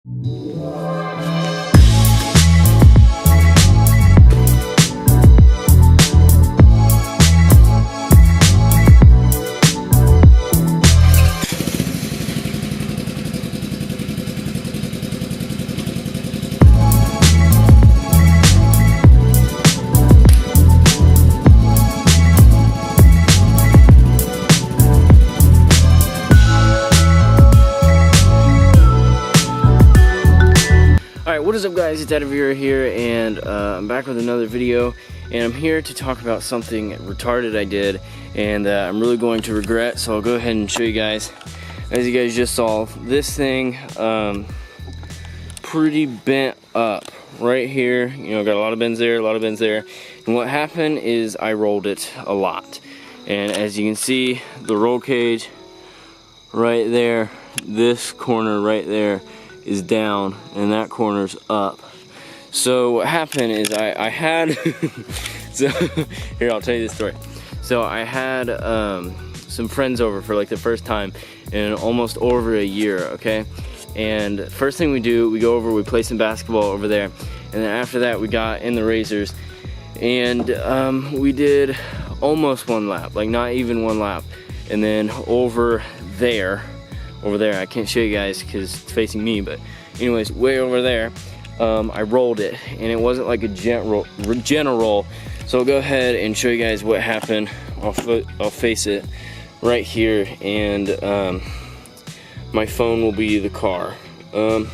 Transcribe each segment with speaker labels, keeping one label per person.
Speaker 1: What is up, guys? It's Edivir here, and I'm back with another video, and I'm here to talk about something retarded I did, and I'm really going to regret, so I'll go ahead and show you guys. As you guys just saw, this thing, pretty bent up right here. You know, got a lot of bends there, a lot of bends there, and what happened is I rolled it a lot, and as you can see, the roll cage right there, this corner right there is down and that corner's up. So what happened is I had so here, I'll tell you this story. So I had some friends over for like the first time in almost over a year, okay? And first thing we do, we go over, we play some basketball over there, and then after that we got in the razors, and we did almost one lap, like not even one lap. And then over there, I can't show you guys because it's facing me, but anyways, way over there, I rolled it, and it wasn't like a gentle roll. So I'll go ahead and show you guys what happened. I'll face it right here, and my phone will be the car. So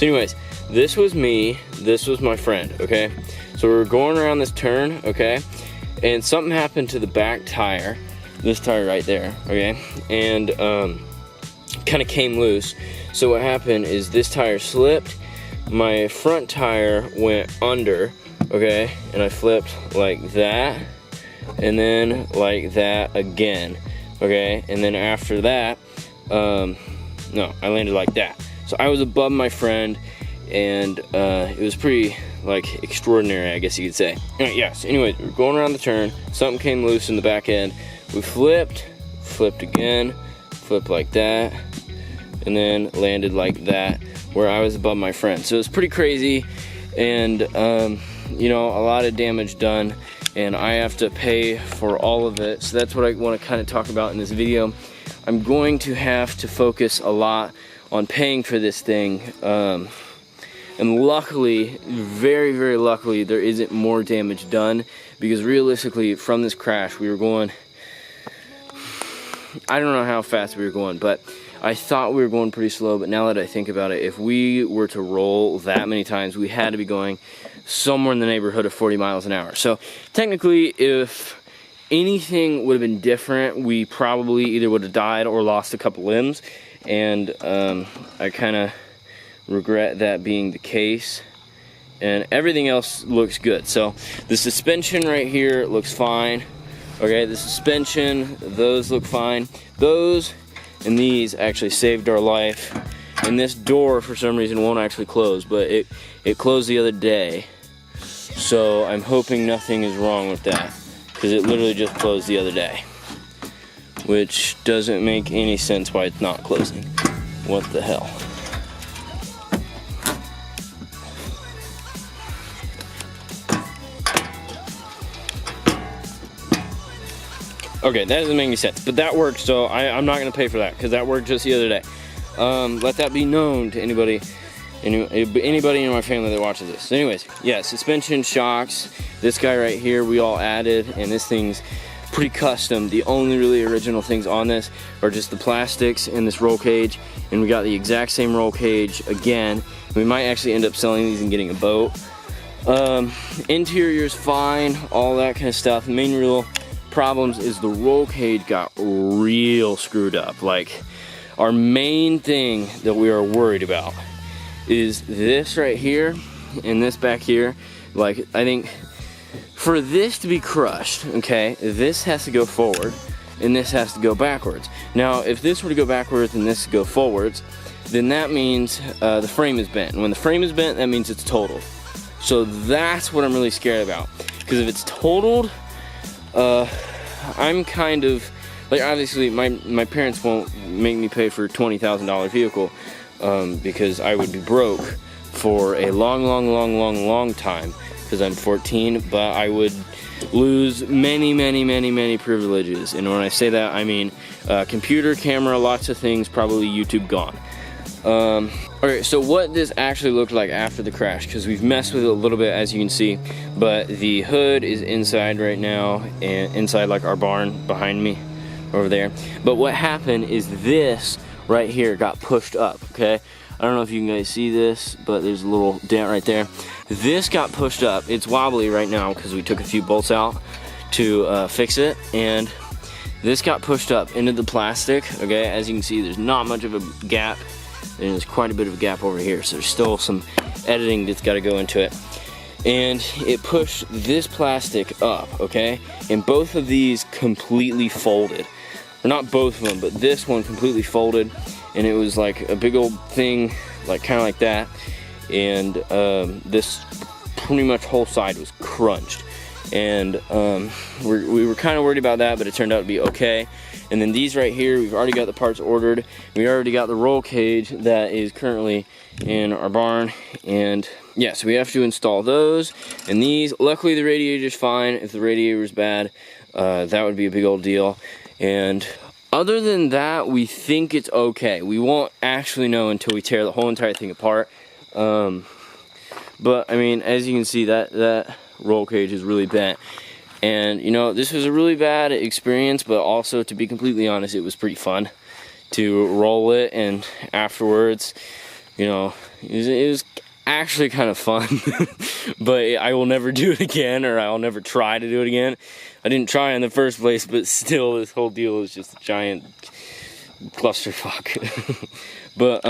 Speaker 1: anyways, this was me, this was my friend, okay? So we were going around this turn, okay? And something happened to the back tire, this tire right there, okay? And kind of came loose. So what happened is this tire slipped, my front tire went under, okay, and I flipped like that, and then like that again, okay, and then after that, no, I landed like that. So I was above my friend, and it was pretty like extraordinary, I guess you could say. Yes, anyways, we were going around the turn, something came loose in the back end, we flipped again, flipped like that, and then landed like that where I was above my friend. So it's pretty crazy, and you know, a lot of damage done, and I have to pay for all of it. So that's what I want to kind of talk about in this video. I'm going to have to focus a lot on paying for this thing, and luckily, very, very luckily, there isn't more damage done, because realistically from this crash we were going, I don't know how fast we were going, but I thought we were going pretty slow. But now that I think about it, if we were to roll that many times, we had to be going somewhere in the neighborhood of 40 miles an hour. So technically, if anything would have been different, we probably either would have died or lost a couple limbs, and I kind of regret that being the case. And everything else looks good. So the suspension right here looks fine. Okay, the suspension, those look fine. Those and these actually saved our life. And this door, for some reason, won't actually close, but it closed the other day. So I'm hoping nothing is wrong with that, because it literally just closed the other day. Which doesn't make any sense why it's not closing. What the hell? Okay, that doesn't make any sense, but that worked, so I'm not going to pay for that, because that worked just the other day. Let that be known to anybody in my family that watches this. So anyways, yeah, suspension, shocks, this guy right here we all added, and this thing's pretty custom. The only really original things on this are just the plastics and this roll cage, and we got the exact same roll cage again. We might actually end up selling these and getting a boat. Interior's fine, all that kind of stuff. The main real problems is the roll cage got real screwed up. Like, our main thing that we are worried about is this right here and this back here. Like, I think for this to be crushed, okay, this has to go forward and this has to go backwards. Now, if this were to go backwards and this to go forwards, then that means the frame is bent. And when the frame is bent, that means it's totaled. So that's what I'm really scared about. Because if it's totaled, I'm kind of, like, obviously my parents won't make me pay for a $20,000 vehicle, because I would be broke for a long time, because I'm 14, but I would lose many privileges. And when I say that, I mean computer, camera, lots of things, probably YouTube gone. Alright, so what this actually looked like after the crash, because we've messed with it a little bit, as you can see, but the hood is inside right now, and inside like our barn behind me over there. But what happened is this right here got pushed up, okay? I don't know if you guys see this, but there's a little dent right there. This got pushed up. It's wobbly right now because we took a few bolts out to fix it, and this got pushed up into the plastic, okay? As you can see, there's not much of a gap, and there's quite a bit of a gap over here, so there's still some editing that's got to go into it. And it pushed this plastic up, okay? And both of these completely folded. Or not both of them, but this one completely folded, and it was like a big old thing, like kind of like that. And this pretty much whole side was crunched. And we were kind of worried about that, but it turned out to be okay. And then these right here, we've already got the parts ordered. We already got the roll cage that is currently in our barn. And yeah, so we have to install those. And these, luckily the radiator's fine. If the radiator was bad, that would be a big old deal. And other than that, we think it's okay. We won't actually know until we tear the whole entire thing apart. But I mean, as you can see, that roll cage is really bent. And you know, this was a really bad experience, but also, to be completely honest, it was pretty fun to roll it. And afterwards, you know, it was actually kind of fun. But I will never do it again, or I'll never try to do it again. I didn't try in the first place, but still, this whole deal is just a giant clusterfuck. But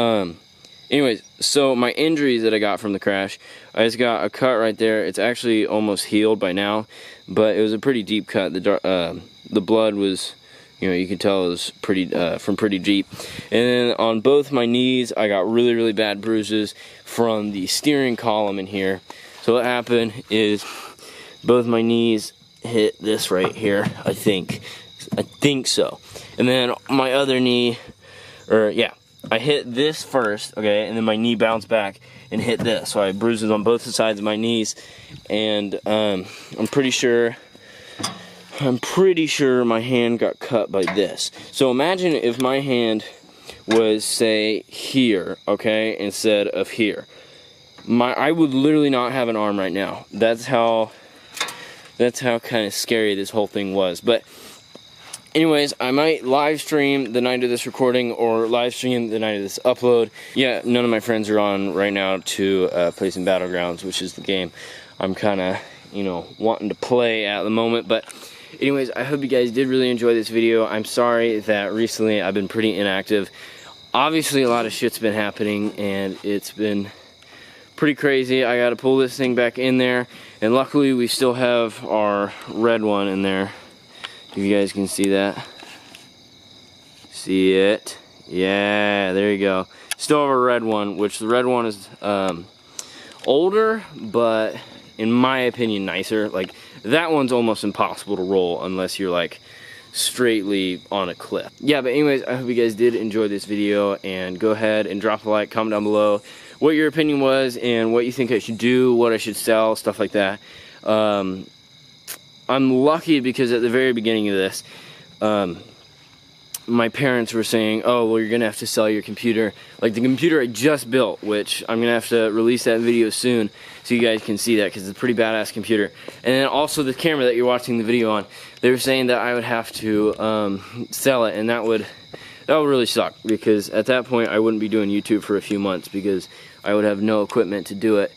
Speaker 1: anyways, so my injuries that I got from the crash, I just got a cut right there. It's actually almost healed by now, but it was a pretty deep cut. The blood was, you know, you can tell it was pretty from pretty deep. And then on both my knees, I got really bad bruises from the steering column in here. So what happened is both my knees hit this right here, I think so. And then my other knee, or yeah, I hit this first, okay, and then my knee bounced back and hit this. So I had bruises on both sides of my knees, and I'm pretty sure my hand got cut by this. So imagine if my hand was, say, here, okay, instead of here. I would literally not have an arm right now. That's how kind of scary this whole thing was. But anyways, I might live stream the night of this recording, or live stream the night of this upload. Yeah, none of my friends are on right now to play some Battlegrounds, which is the game I'm kind of, you know, wanting to play at the moment. But anyways, I hope you guys did really enjoy this video. I'm sorry that recently I've been pretty inactive. Obviously, a lot of shit's been happening, and it's been pretty crazy. I got to pull this thing back in there, and luckily we still have our red one in there. If you guys can see that. See it? Yeah, there you go. Still have a red one, which the red one is older, but in my opinion nicer. Like, that one's almost impossible to roll unless you're like straightly on a cliff. Yeah, but anyways, I hope you guys did enjoy this video, and go ahead and drop a like, comment down below what your opinion was and what you think I should do, what I should sell, stuff like that. I'm lucky because at the very beginning of this, my parents were saying, oh, well, you're gonna have to sell your computer. Like the computer I just built, which I'm gonna have to release that video soon so you guys can see that, because it's a pretty badass computer. And then also the camera that you're watching the video on, they were saying that I would have to sell it, and that would really suck, because at that point I wouldn't be doing YouTube for a few months because I would have no equipment to do it.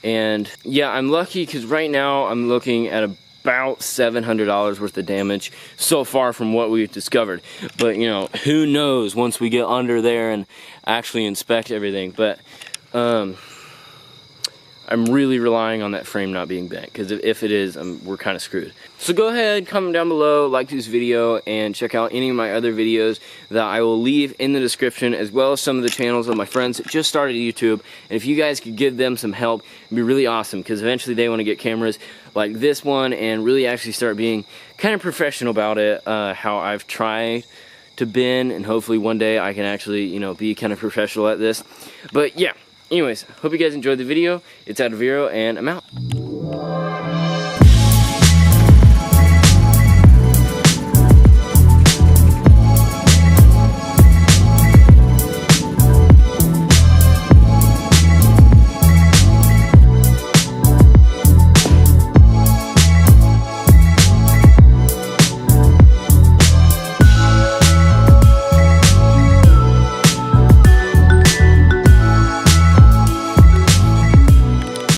Speaker 1: And yeah, I'm lucky because right now I'm looking at about $700 worth of damage so far from what we've discovered. But you know, who knows once we get under there and actually inspect everything. But I'm really relying on that frame not being bent, because if it is, we're kind of screwed. So go ahead, comment down below, like this video, and check out any of my other videos that I will leave in the description, as well as some of the channels of my friends that just started YouTube. And if you guys could give them some help, it'd be really awesome, because eventually they want to get cameras like this one and really actually start being kind of professional about it, how I've tried to bend, and hopefully one day I can actually, you know, be kind of professional at this. But yeah, anyways, hope you guys enjoyed the video. It's out of Vero, and I'm out.